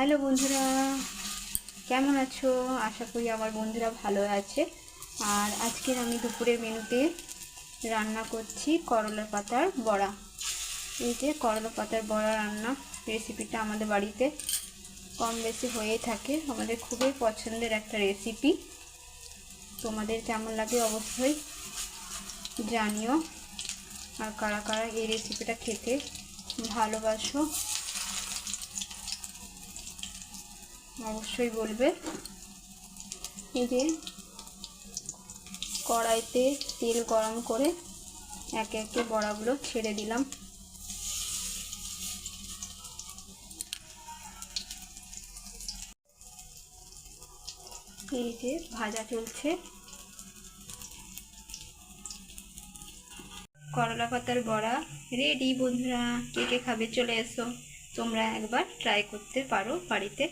Hello বন্ধুরা, কেমন আছো? আশা করি আমার বন্ধুরা ভালো আছে। আর আজকের আমি দুপুরের মেনুতে রান্না করছি করলা পাতার বড়া। এই যে করলা পাতার বড়া রান্না রেসিপিটা আমাদের বাড়িতে কম বেশি হয়েই থাকে, আমাদের খুবই পছন্দের একটা রেসিপি। তোমাদের কেমন লাগে অবশ্যই জানিও, আর কারা কারা এই রেসিপিটা খেতে ভালোবাসো অবশ্যই বলবে। এই যে কড়াইতে তেল গরম করে একে একে বড়াগুলো ছেড়ে দিলাম। এই যে ভাজা চলছে করলা পাতার বড়া রেডি। বন্ধুরা কে কে খাবে চলে এসো, তোমরা একবার ট্রাই করতে পারো বাড়িতে।